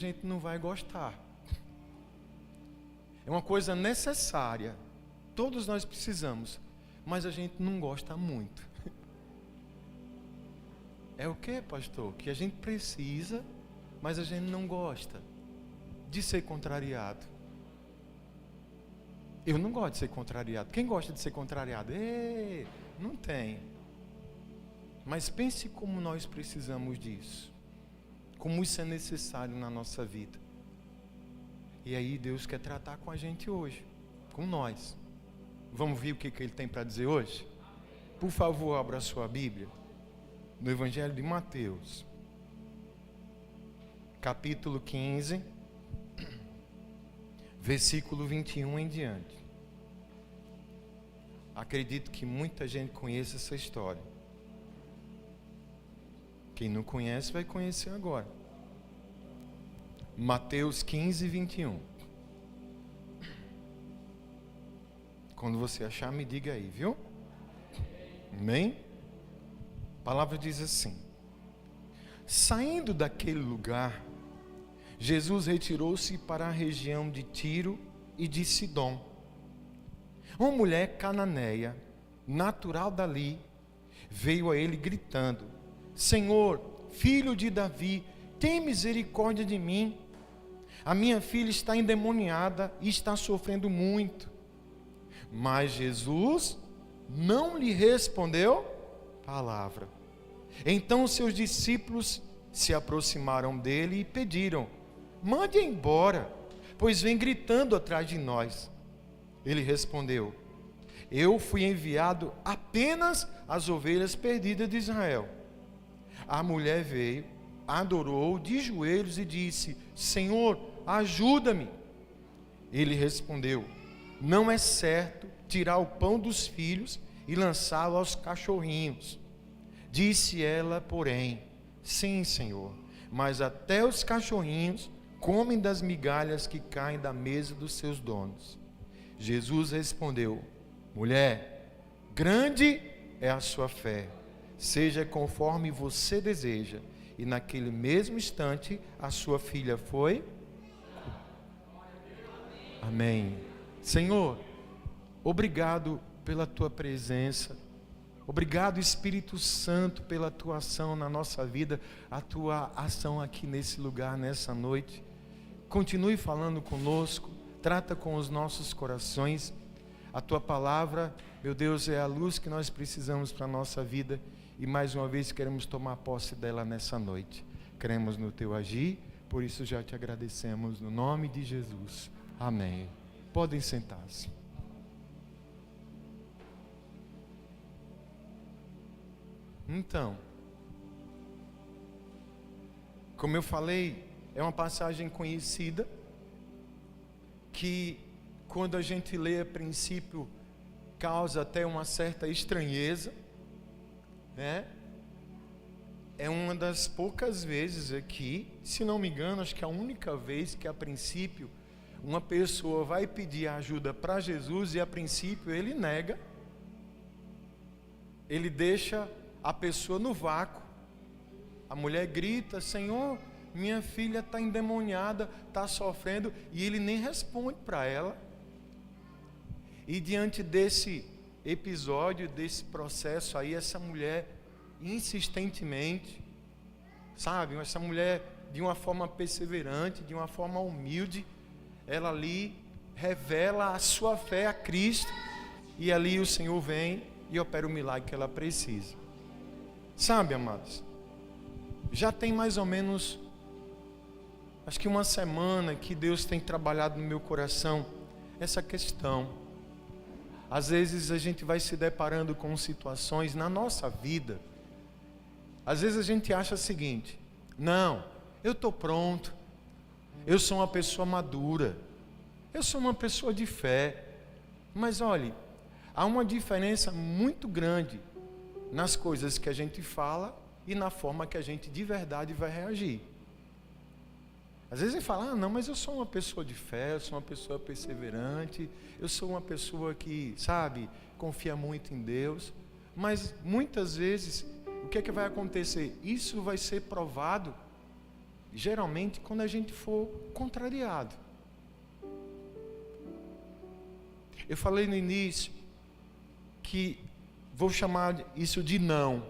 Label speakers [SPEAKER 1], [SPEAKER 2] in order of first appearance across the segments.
[SPEAKER 1] a gente não vai gostar. É uma coisa necessária. Todos nós precisamos, mas a gente não gosta muito. É o que, pastor? Que a gente precisa, mas a gente não gosta de ser contrariado. Eu não gosto de ser contrariado. Quem gosta de ser contrariado? Não tem. Mas pense como nós precisamos disso. Como isso é necessário na nossa vida. E aí Deus quer tratar com a gente hoje. Com nós. Vamos ver o que Ele tem para dizer hoje? Por favor, abra a sua Bíblia. No Evangelho de Mateus. Capítulo 15. Versículo 21 em diante. Acredito que muita gente conheça essa história. Quem não conhece vai conhecer agora. Mateus 15, 21. Quando você achar, me diga aí, viu? Amém? A palavra diz assim: saindo daquele lugar, Jesus retirou-se para a região de Tiro e de Sidom. Uma mulher cananeia, natural dali, veio a ele gritando: Senhor, filho de Davi, tem misericórdia de mim. A minha filha está endemoniada e está sofrendo muito. Mas Jesus não lhe respondeu palavra. Então seus discípulos se aproximaram dele e pediram: mande embora, pois vem gritando atrás de nós. Ele respondeu: eu fui enviado apenas às ovelhas perdidas de Israel. A mulher veio, adorou de joelhos e disse: Senhor, ajuda-me. Ele respondeu: não é certo tirar o pão dos filhos e lançá-lo aos cachorrinhos. Disse ela, porém: sim, Senhor, mas até os cachorrinhos comem das migalhas que caem da mesa dos seus donos. Jesus respondeu: mulher, grande é a sua fé, seja conforme você deseja. E naquele mesmo instante a sua filha foi. Amém. Senhor, obrigado pela tua presença. Obrigado, Espírito Santo, pela tua ação na nossa vida, a tua ação aqui nesse lugar, nessa noite. Continue falando conosco, trata com os nossos corações. A tua palavra, meu Deus, é a luz que nós precisamos para a nossa vida. E mais uma vez queremos tomar posse dela nessa noite. Cremos no teu agir, por isso já te agradecemos no nome de Jesus. Amém. Podem sentar-se. Então, como eu falei, é uma passagem conhecida, que quando a gente lê a princípio, causa até uma certa estranheza, né? É uma das poucas vezes aqui, se não me engano, acho que é a única vez que a princípio, uma pessoa vai pedir ajuda para Jesus e a princípio ele nega, ele deixa a pessoa no vácuo. A mulher grita: Senhor, minha filha está endemoniada, está sofrendo, e ele nem responde para ela. E diante desse episódio, desse processo aí, essa mulher insistentemente, sabe, essa mulher de uma forma perseverante, de uma forma humilde, ela ali revela a sua fé a Cristo, e ali o Senhor vem e opera o milagre que ela precisa. Sabe, amados, já tem mais ou menos, acho que uma semana que Deus tem trabalhado no meu coração essa questão. Às vezes a gente vai se deparando com situações na nossa vida. Às vezes a gente acha o seguinte: não, eu estou pronto, eu sou uma pessoa madura, eu sou uma pessoa de fé. Mas olhe, há uma diferença muito grande nas coisas que a gente fala e na forma que a gente de verdade vai reagir. Às vezes a gente fala: não, mas eu sou uma pessoa de fé, eu sou uma pessoa perseverante, eu sou uma pessoa que, sabe, confia muito em Deus. Mas muitas vezes, o que é que vai acontecer? Isso vai ser provado geralmente quando a gente for contrariado. Eu falei no início que vou chamar isso de não.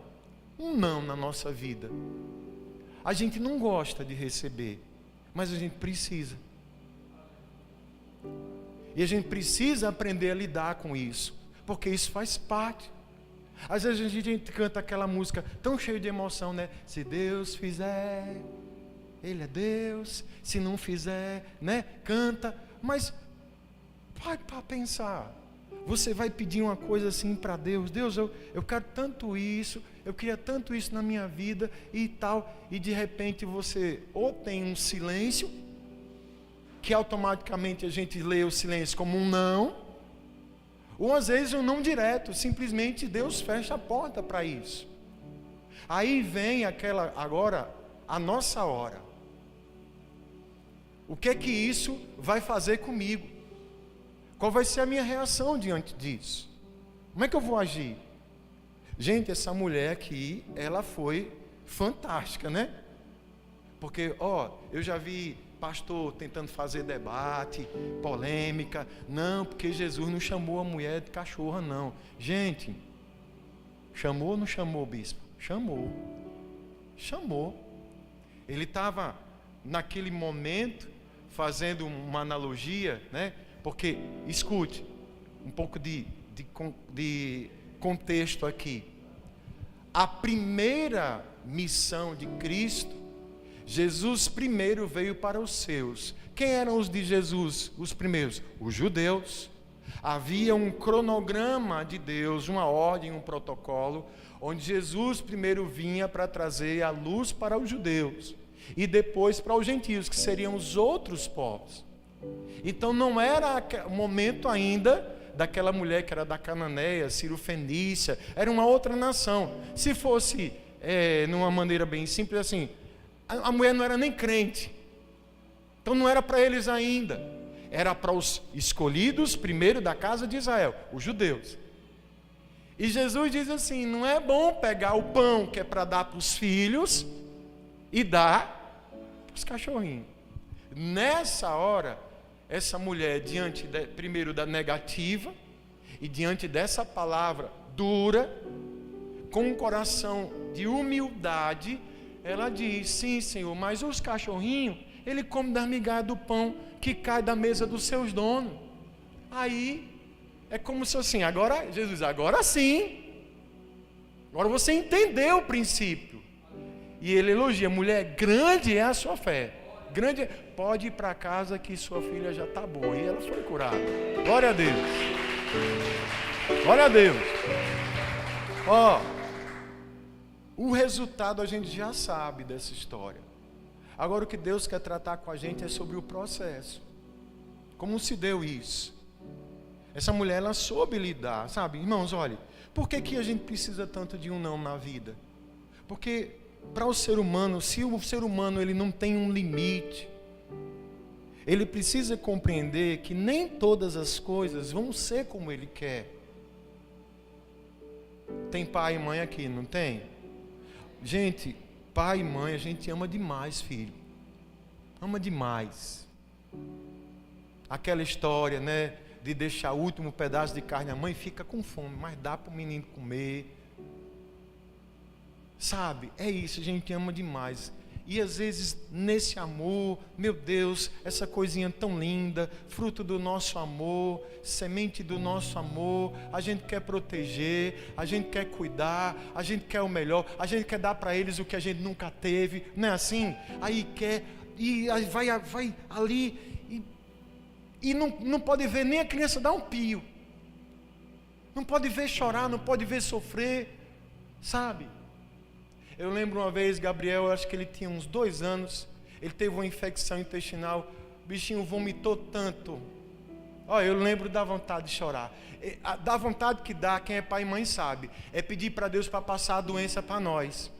[SPEAKER 1] Um não na nossa vida. A gente não gosta de receber, mas a gente precisa. E a gente precisa aprender a lidar com isso, porque isso faz parte. Às vezes a gente canta aquela música tão cheia de emoção, né? Se Deus fizer, Ele é Deus. Se não fizer, né? Canta. Mas vai para pensar. Você vai pedir uma coisa assim para Deus. Deus, eu quero tanto isso. Eu queria tanto isso na minha vida e tal. E de repente você ou tem um silêncio, que automaticamente a gente lê o silêncio como um não, ou às vezes um não direto, simplesmente Deus fecha a porta para isso. Aí vem agora a nossa hora. O que é que isso vai fazer comigo? Qual vai ser a minha reação diante disso? Como é que eu vou agir? Gente, essa mulher aqui, ela foi fantástica, né? Porque, eu já vi pastor tentando fazer debate, polêmica. Não, porque Jesus não chamou a mulher de cachorra, não. Gente, chamou ou não chamou, bispo? Chamou. Ele estava, naquele momento, fazendo uma analogia, né? Porque, escute, um pouco de contexto aqui. A primeira missão de Cristo, Jesus primeiro veio para os seus. Quem eram os de Jesus, os primeiros? Os judeus. Havia um cronograma de Deus, uma ordem, um protocolo, onde Jesus primeiro vinha para trazer a luz para os judeus e depois para os gentios, que seriam os outros povos. Então não era o momento ainda daquela mulher que era da Cananeia, Ciro-Fenícia, era uma outra nação. Se fosse, numa maneira bem simples assim, a mulher não era nem crente, então não era para eles ainda, era para os escolhidos primeiro da casa de Israel, os judeus. E Jesus diz assim: não é bom pegar o pão que é para dar para os filhos e dar para os cachorrinhos. Nessa hora, essa mulher, diante primeiro da negativa e diante dessa palavra dura, com um coração de humildade, ela diz: sim, Senhor, mas os cachorrinhos, ele come das migalhas do pão que cai da mesa dos seus donos. Aí é como se assim, agora Jesus, agora sim, agora você entendeu o princípio. E ele elogia: mulher, grande é a sua fé, grande, pode ir para casa que sua filha já está boa. E ela foi curada. Glória a Deus. Glória a Deus. O resultado a gente já sabe dessa história. Agora o que Deus quer tratar com a gente é sobre o processo. Como se deu isso? Essa mulher, ela soube lidar, sabe? Irmãos, olha, por que a gente precisa tanto de um não na vida? Porque para o ser humano, se o ser humano ele não tem um limite, ele precisa compreender que nem todas as coisas vão ser como ele quer. Tem pai e mãe aqui, não tem? Gente, pai e mãe, a gente ama demais, filho. Ama demais. Aquela história, né, de deixar o último pedaço de carne, a mãe fica com fome, mas dá para o menino comer. Sabe, é isso, a gente ama demais. E às vezes nesse amor, meu Deus, essa coisinha tão linda, fruto do nosso amor, semente do nosso amor, a gente quer proteger, a gente quer cuidar, a gente quer o melhor, a gente quer dar para eles o que a gente nunca teve, não é assim? Aí quer, e aí vai ali, e não pode ver nem a criança dar um pio, não pode ver chorar, não pode ver sofrer, sabe? Eu lembro uma vez, Gabriel, eu acho que ele tinha uns 2 anos, ele teve uma infecção intestinal, o bichinho vomitou tanto. Eu lembro da vontade de chorar. Da vontade que dá, quem é pai e mãe sabe, é pedir para Deus para passar a doença para nós.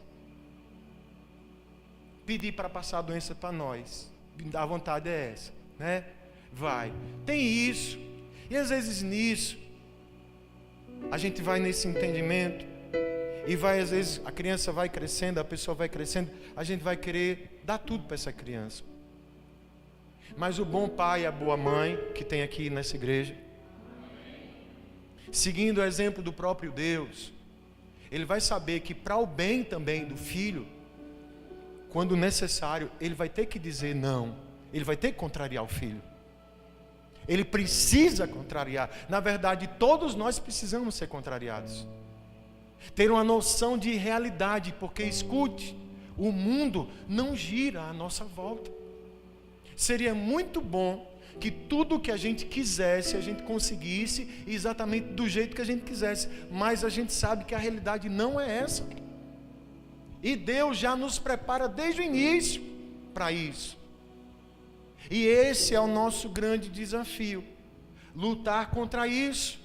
[SPEAKER 1] Pedir para passar a doença para nós. A vontade é essa, né? Vai. Tem isso. E às vezes nisso, a gente vai nesse entendimento. E vai, às vezes, a criança vai crescendo, a pessoa vai crescendo, a gente vai querer dar tudo para essa criança. Mas o bom pai e a boa mãe que tem aqui nessa igreja, seguindo o exemplo do próprio Deus, ele vai saber que para o bem também do filho, quando necessário, ele vai ter que dizer não, ele vai ter que contrariar o filho. Ele precisa contrariar. Na verdade, todos nós precisamos ser contrariados. Ter uma noção de realidade, porque escute, o mundo não gira à nossa volta. Seria muito bom que tudo o que a gente quisesse, a gente conseguisse exatamente do jeito que a gente quisesse, mas a gente sabe que a realidade não é essa. E Deus já nos prepara desde o início para isso. E esse é o nosso grande desafio, lutar contra isso.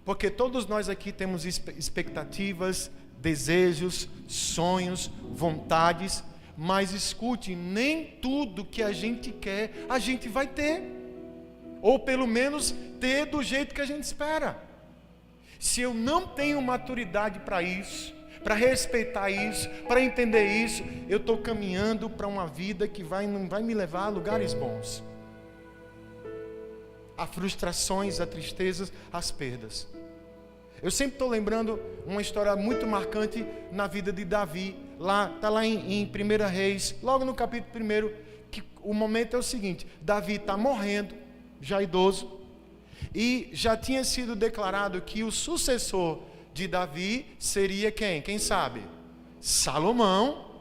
[SPEAKER 1] Porque todos nós aqui temos expectativas, desejos, sonhos, vontades, mas escute, nem tudo que a gente quer, a gente vai ter. Ou pelo menos ter do jeito que a gente espera. Se eu não tenho maturidade para isso, para respeitar isso, para entender isso, eu estou caminhando para uma vida que não vai me levar a lugares bons. A frustrações, a tristezas, as perdas. Eu sempre estou lembrando uma história muito marcante na vida de Davi. Está lá em 1 Reis, logo no capítulo 1, que o momento é o seguinte: Davi está morrendo, já idoso, e já tinha sido declarado que o sucessor de Davi seria quem? Quem sabe? Salomão.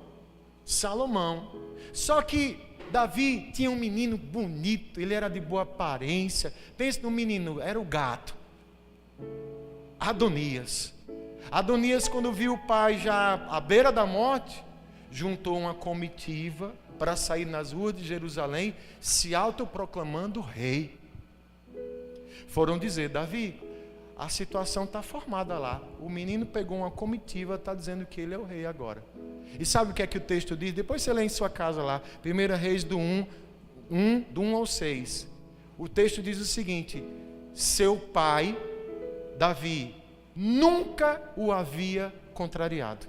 [SPEAKER 1] Só que Davi tinha um menino bonito, ele era de boa aparência. Pensa no menino, era o gato. Adonias, quando viu o pai já à beira da morte, juntou uma comitiva para sair nas ruas de Jerusalém, se autoproclamando rei. Foram dizer: Davi, a situação está formada lá. O menino pegou uma comitiva, está dizendo que ele é o rei agora. E sabe o que é que o texto diz? Depois você lê em sua casa lá, 1 Reis do 1 ao 6. O texto diz o seguinte: seu pai, Davi, nunca o havia contrariado.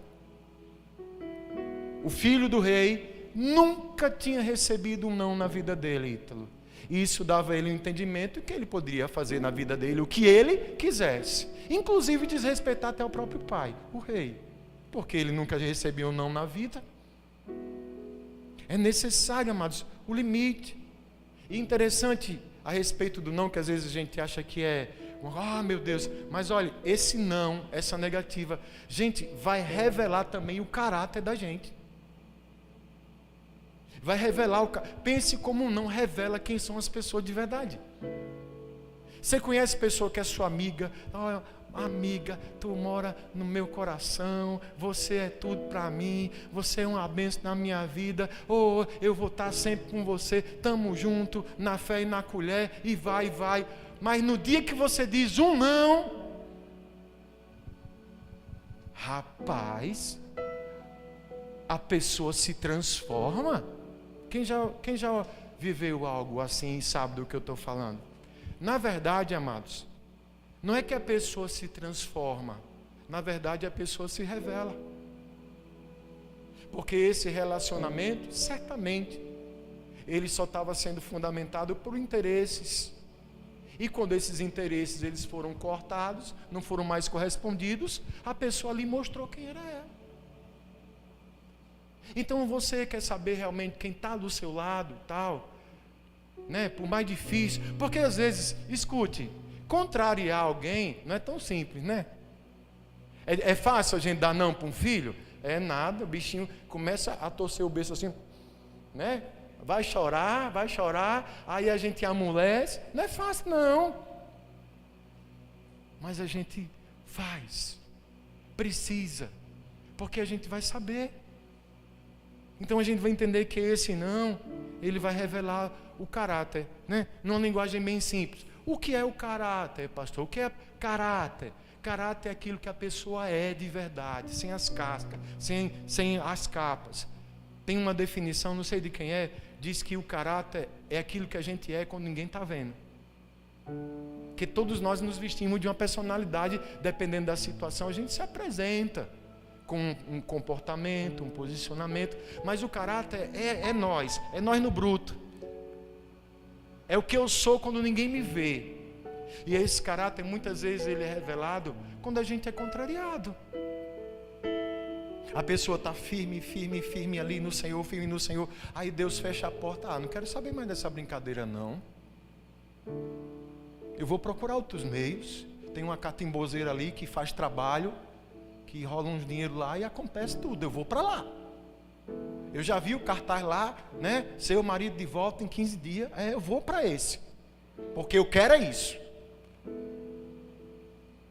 [SPEAKER 1] O filho do rei nunca tinha recebido um não na vida dele, Ítalo. E isso dava a ele um entendimento que ele poderia fazer na vida dele o que ele quisesse, inclusive desrespeitar até o próprio pai, o rei, porque ele nunca recebia um não na vida. É necessário, amados, o limite. E interessante a respeito do não, que às vezes a gente acha que é, meu Deus, mas olha, esse não, essa negativa, gente, vai revelar também o caráter da gente. Vai revelar pense como um não revela quem são as pessoas de verdade. Você conhece pessoa que é sua amiga, amiga, tu mora no meu coração, você é tudo para mim, você é uma bênção na minha vida, eu vou estar sempre com você, tamo junto, na fé e na colher, e vai, mas no dia que você diz um não, rapaz, a pessoa se transforma. Quem já viveu algo assim e sabe do que eu estou falando? Na verdade, amados, não é que a pessoa se transforma, na verdade a pessoa se revela. Porque esse relacionamento, certamente, ele só estava sendo fundamentado por interesses. E quando esses interesses eles foram cortados, não foram mais correspondidos, a pessoa ali mostrou quem era ela. Então você quer saber realmente quem está do seu lado, tal, né? Por mais difícil, porque às vezes, escute, contrariar alguém não é tão simples, né? É fácil a gente dar não para um filho? É nada, o bichinho começa a torcer o berço assim, né? Vai chorar, aí a gente amolece. Não é fácil não, mas a gente faz, precisa, porque a gente vai saber. Então a gente vai entender que esse não, ele vai revelar o caráter, né? Numa linguagem bem simples. O que é o caráter, pastor? O que é caráter? Caráter é aquilo que a pessoa é de verdade, sem as cascas, sem as capas. Tem uma definição, não sei de quem é, diz que o caráter é aquilo que a gente é quando ninguém está vendo. Que todos nós nos vestimos de uma personalidade, dependendo da situação, a gente se apresenta. com um comportamento, um posicionamento, mas o caráter é nós no bruto. É o que eu sou quando ninguém me vê. E esse caráter, muitas vezes, ele é revelado quando a gente é contrariado. A pessoa está firme ali no Senhor, firme no Senhor. Aí Deus fecha a porta. Não quero saber mais dessa brincadeira, não. Eu vou procurar outros meios. Tem uma catimbozeira ali que faz trabalho, que rola uns dinheiro lá e acontece tudo. Eu vou para lá. Eu já vi o cartaz lá, né? Seu marido de volta em 15 dias. Eu vou para esse. Porque eu quero isso.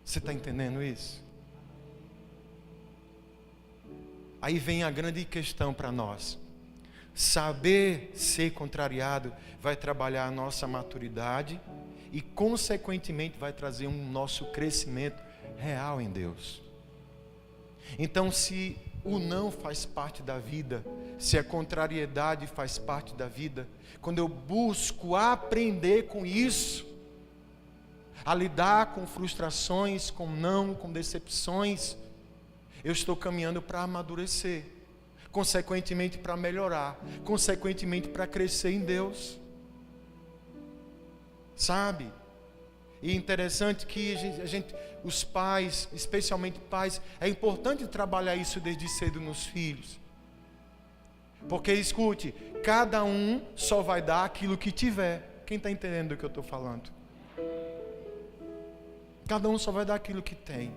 [SPEAKER 1] Você está entendendo isso? Aí vem a grande questão para nós. Saber ser contrariado vai trabalhar a nossa maturidade e, consequentemente, vai trazer um nosso crescimento real em Deus. Então, se o não faz parte da vida, se a contrariedade faz parte da vida, quando eu busco aprender com isso, a lidar com frustrações, com não, com decepções, eu estou caminhando para amadurecer, consequentemente para melhorar, consequentemente para crescer em Deus. Sabe? E é interessante que os pais, especialmente pais, é importante trabalhar isso desde cedo nos filhos. Porque, escute, cada um só vai dar aquilo que tiver. Quem está entendendo do que eu estou falando? Cada um só vai dar aquilo que tem.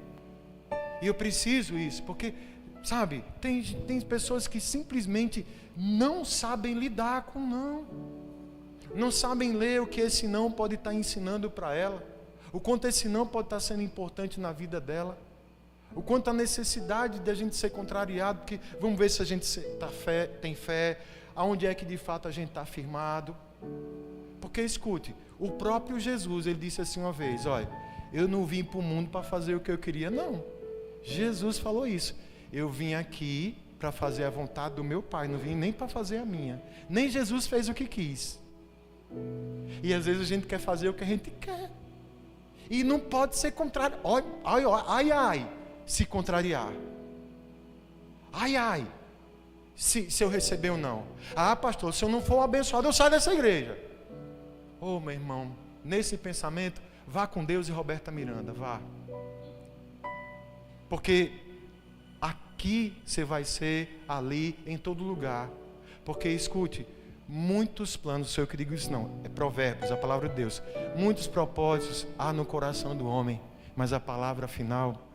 [SPEAKER 1] E eu preciso isso, porque, sabe, tem pessoas que simplesmente não sabem lidar com não. Não sabem ler o que esse não pode estar ensinando para ela. O quanto esse não pode estar sendo importante na vida dela. O quanto a necessidade de a gente ser contrariado, porque vamos ver se a gente tem fé, aonde é que de fato a gente está firmado. Porque, escute, o próprio Jesus, ele disse assim uma vez, olha, eu não vim para o mundo para fazer o que eu queria, não. Jesus falou isso. Eu vim aqui para fazer a vontade do meu Pai, não vim nem para fazer a minha. Nem Jesus fez o que quis. E às vezes a gente quer fazer o que a gente quer. E não pode ser contrário. Ai, se contrariar. Ai, se eu receber ou não. Pastor, se eu não for abençoado, eu saio dessa igreja. Meu irmão, nesse pensamento, vá com Deus e Roberta Miranda, vá. Porque aqui você vai ser, ali, em todo lugar. Porque, escute, muitos planos, sei eu que digo isso não, é Provérbios, a palavra de Deus. Muitos propósitos há no coração do homem, mas a palavra final,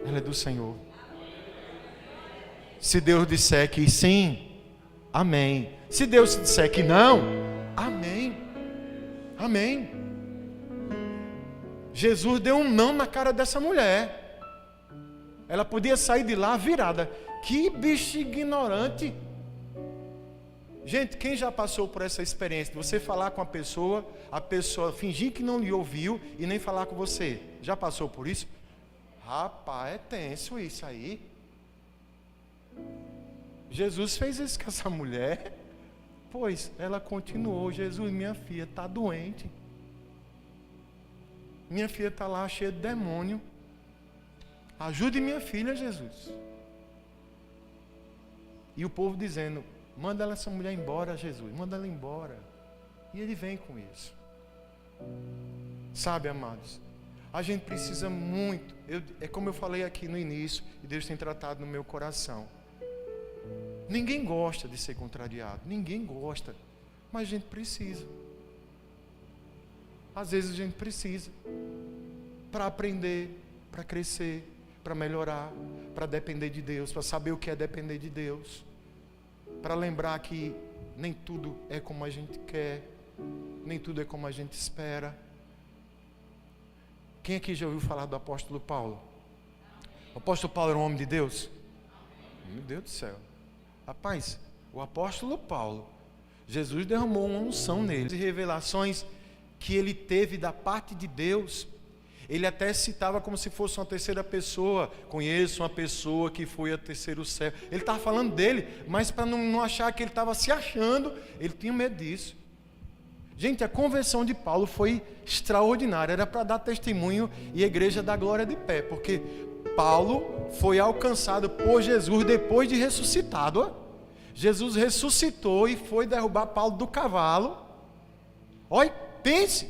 [SPEAKER 1] ela é do Senhor. Se Deus disser que sim, amém. Se Deus disser que não, amém. Amém. Jesus deu um não na cara dessa mulher. Ela podia sair de lá virada. Que bicho ignorante. Gente, quem já passou por essa experiência de você falar com a pessoa fingir que não lhe ouviu e nem falar com você? Já passou por isso? Rapaz, é tenso isso aí. Jesus fez isso com essa mulher. Pois ela continuou. Jesus, minha filha está doente. Minha filha está lá cheia de demônio. Ajude minha filha, Jesus. E o povo dizendo, manda essa mulher embora, Jesus. Manda ela embora. E ele vem com isso. Sabe, amados, a gente precisa muito. É como eu falei aqui no início, e Deus tem tratado no meu coração. Ninguém gosta de ser contrariado. Ninguém gosta. Mas a gente precisa. Às vezes a gente precisa. Para aprender, para crescer, para melhorar, para depender de Deus, para saber o que é depender de Deus, para lembrar que nem tudo é como a gente quer, nem tudo é como a gente espera. Quem aqui já ouviu falar do apóstolo Paulo? O apóstolo Paulo era um homem de Deus? Meu Deus do céu. Rapaz, o apóstolo Paulo, Jesus derramou uma unção nele, revelações que ele teve da parte de Deus. Ele até citava como se fosse uma terceira pessoa. Conheço uma pessoa que foi a terceiro céu. Ele estava falando dele, mas para não achar que ele estava se achando, ele tinha medo disso. Gente, a conversão de Paulo foi extraordinária. Era para dar testemunho e a igreja dar glória de pé. Porque Paulo foi alcançado por Jesus depois de ressuscitado. Ó. Jesus ressuscitou e foi derrubar Paulo do cavalo. Olha, pense,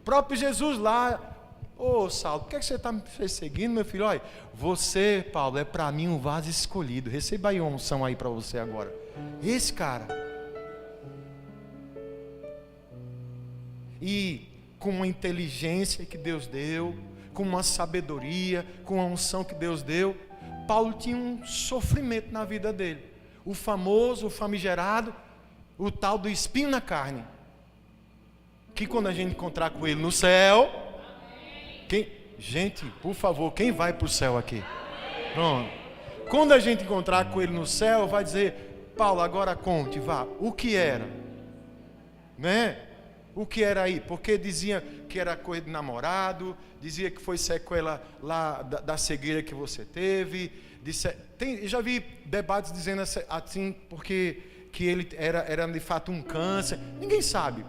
[SPEAKER 1] próprio Jesus lá: ô Saulo, por que você está me perseguindo, meu filho? Olha, você, Paulo, é para mim um vaso escolhido. Receba aí uma unção aí para você agora. Esse cara. E com uma inteligência que Deus deu, com uma sabedoria, com a unção que Deus deu, Paulo tinha um sofrimento na vida dele. O famoso, o famigerado, o tal do espinho na carne. Que quando a gente encontrar com ele no céu... Gente, por favor, quem vai para o céu aqui? Pronto. Quando a gente encontrar com ele no céu, vai dizer: Paulo, agora conte, vá, o que era? Né? O que era aí? Porque dizia que era coisa de namorado, dizia que foi sequela lá da cegueira que você teve. Já vi debates dizendo assim, porque que ele era de fato um câncer. Ninguém sabe.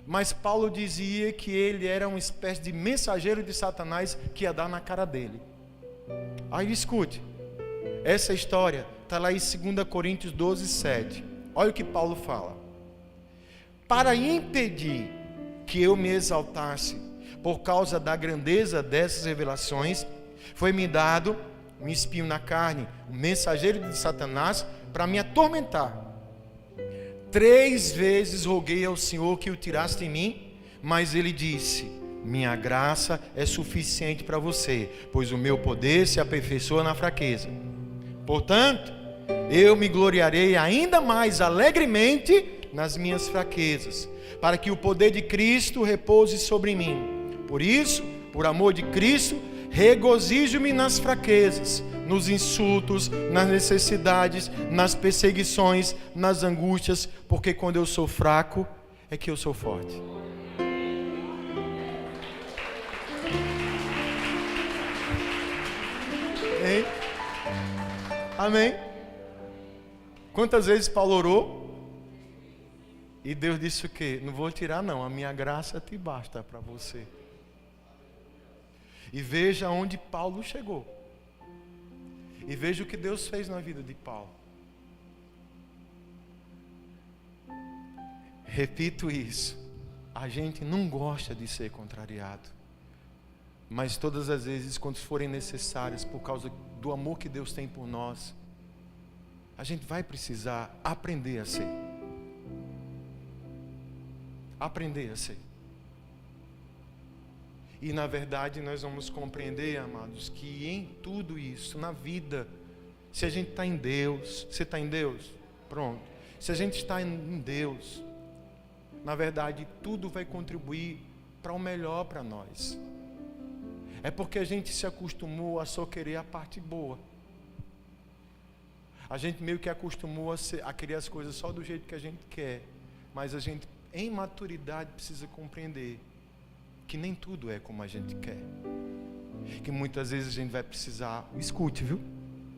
[SPEAKER 1] Mas Paulo dizia que ele era uma espécie de mensageiro de Satanás que ia dar na cara dele. Aí escute, essa história está lá em 2 Coríntios 12, 7. Olha o que Paulo fala: para impedir que eu me exaltasse por causa da grandeza dessas revelações, foi-me dado um espinho na carne, um mensageiro de Satanás, para me atormentar. 3 vezes roguei ao Senhor que o tirasse de mim, mas ele disse: minha graça é suficiente para você, pois o meu poder se aperfeiçoa na fraqueza. Portanto, eu me gloriarei ainda mais alegremente nas minhas fraquezas, para que o poder de Cristo repouse sobre mim. Por isso, por amor de Cristo, regozijo-me nas fraquezas, nos insultos, nas necessidades, nas perseguições, nas angústias, porque quando eu sou fraco, é que eu sou forte. Hein? Amém? Quantas vezes Paulo orou? E Deus disse o quê? Não vou tirar não, a minha graça te basta para você. E veja onde Paulo chegou. E veja o que Deus fez na vida de Paulo. Repito isso, a gente não gosta de ser contrariado, mas todas as vezes, quando forem necessárias, por causa do amor que Deus tem por nós, a gente vai precisar aprender a ser. Aprender a ser. E na verdade nós vamos compreender, amados, que em tudo isso, na vida, se a gente está em Deus, você está em Deus? Pronto. Se a gente está em Deus, na verdade tudo vai contribuir para o melhor para nós. É porque a gente se acostumou a só querer a parte boa. A gente meio que acostumou a querer as coisas só do jeito que a gente quer. Mas a gente, em maturidade, precisa compreender que nem tudo é como a gente quer. Que muitas vezes a gente vai precisar, escute, viu?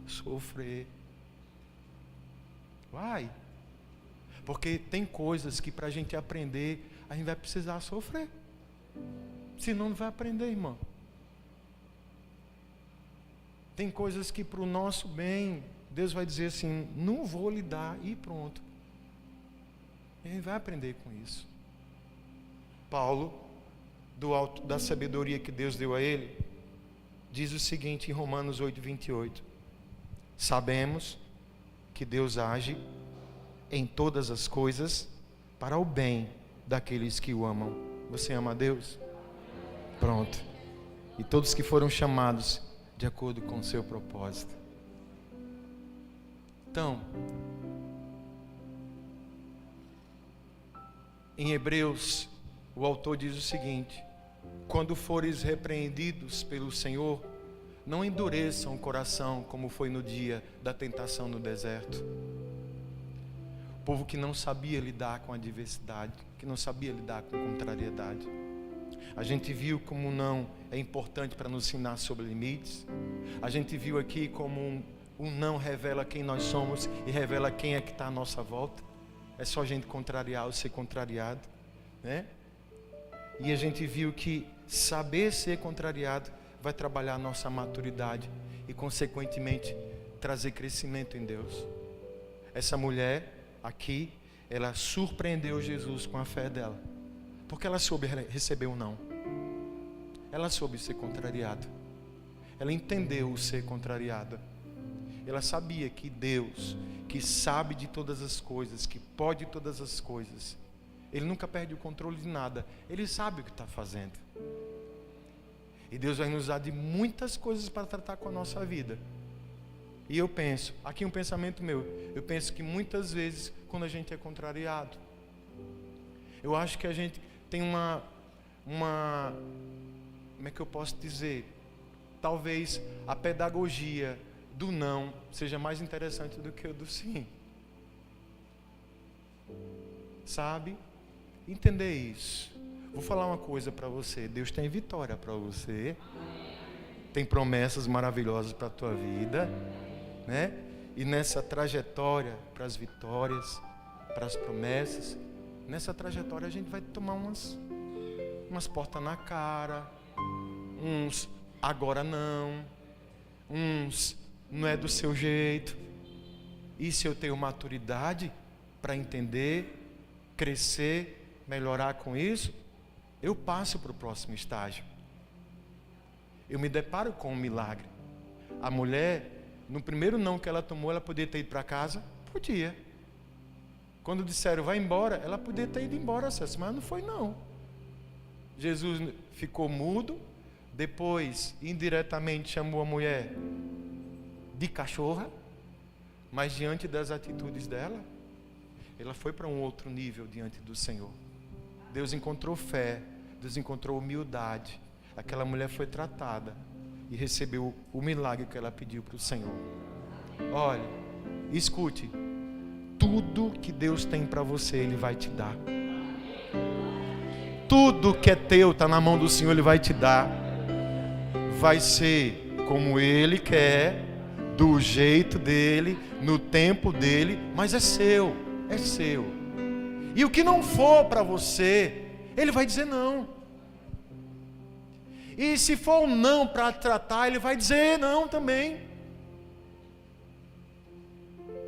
[SPEAKER 1] Sofrer. Vai. Porque tem coisas que para a gente aprender, a gente vai precisar sofrer. Senão não vai aprender, irmão. Tem coisas que para o nosso bem, Deus vai dizer assim: não vou lhe dar, e pronto. E a gente vai aprender com isso. Paulo, do alto da sabedoria que Deus deu a ele, diz o seguinte em Romanos 8, 28. Sabemos que Deus age em todas as coisas para o bem daqueles que o amam. Você ama a Deus? Pronto. E todos que foram chamados de acordo com o seu propósito. Então, em Hebreus, o autor diz o seguinte: quando fores repreendidos pelo Senhor, não endureçam o coração como foi no dia da tentação no deserto. O povo que não sabia lidar com a adversidade, que não sabia lidar com a contrariedade. A gente viu como não é importante para nos ensinar sobre limites. A gente viu aqui como um não revela quem nós somos e revela quem é que está à nossa volta. É só a gente contrariar ou ser contrariado, né? E a gente viu que saber ser contrariado vai trabalhar a nossa maturidade e, consequentemente, trazer crescimento em Deus. Essa mulher aqui, ela surpreendeu Jesus com a fé dela, porque ela soube receber um não. Ela soube ser contrariada. Ela entendeu o ser contrariada. Ela sabia que Deus, que sabe de todas as coisas, que pode todas as coisas, Ele nunca perde o controle de nada. Ele sabe o que está fazendo. E Deus vai nos dar de muitas coisas para tratar com a nossa vida. E eu penso, aqui um pensamento meu, eu penso que muitas vezes, quando a gente é contrariado, eu acho que a gente tem como é que eu posso dizer? Talvez a pedagogia do não seja mais interessante do que o do sim. Sabe? Entender isso. Vou falar uma coisa para você. Deus tem vitória para você. Tem promessas maravilhosas para a tua vida, né? E nessa trajetória para as vitórias, para as promessas, nessa trajetória a gente vai tomar umas portas na cara, uns agora não, uns não é do seu jeito. E se eu tenho maturidade para entender, crescer, melhorar com isso, eu passo para o próximo estágio. Eu me deparo com um milagre. A mulher, no primeiro não que ela tomou, ela podia ter ido para casa? Podia. Quando disseram vai embora, ela podia ter ido embora, mas não foi não. Jesus ficou mudo, depois indiretamente chamou a mulher de cachorra, mas diante das atitudes dela, ela foi para um outro nível diante do Senhor. Deus encontrou fé, Deus encontrou humildade. Aquela mulher foi tratada e recebeu o milagre que ela pediu para o Senhor. Olha, escute, tudo que Deus tem para você, Ele vai te dar. Tudo que é teu está na mão do Senhor, Ele vai te dar. Vai ser como Ele quer, do jeito dEle, no tempo dEle, mas é seu, é seu. E o que não for para você, Ele vai dizer não. E se for um não para tratar, Ele vai dizer não também.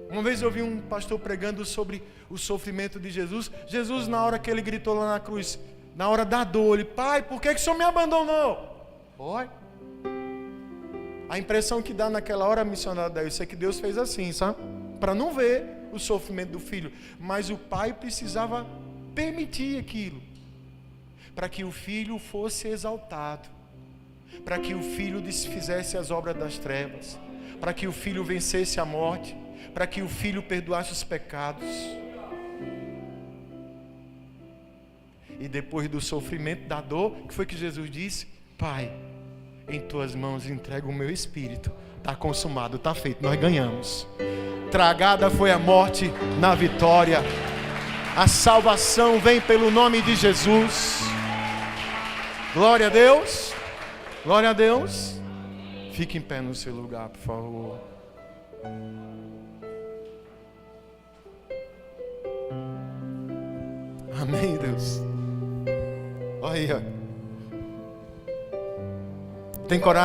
[SPEAKER 1] Uma vez eu ouvi um pastor pregando sobre o sofrimento de Jesus. Jesus, na hora que Ele gritou lá na cruz, na hora da dor, Ele: Pai, por que o Senhor me abandonou? Oi. A impressão que dá naquela hora, missionário Daí, isso é que Deus fez assim, sabe? Para não ver o sofrimento do filho. Mas o pai precisava permitir aquilo, para que o filho fosse exaltado, para que o filho desfizesse as obras das trevas, para que o filho vencesse a morte, para que o filho perdoasse os pecados. E depois do sofrimento, da dor, o que foi que Jesus disse? Pai, em tuas mãos entrego o meu espírito. Está consumado, está feito, nós ganhamos. Tragada foi a morte na vitória. A salvação vem pelo nome de Jesus. Glória a Deus. Glória a Deus. Fique em pé no seu lugar, por favor. Amém, Deus. Olha aí, ó. Tem coragem?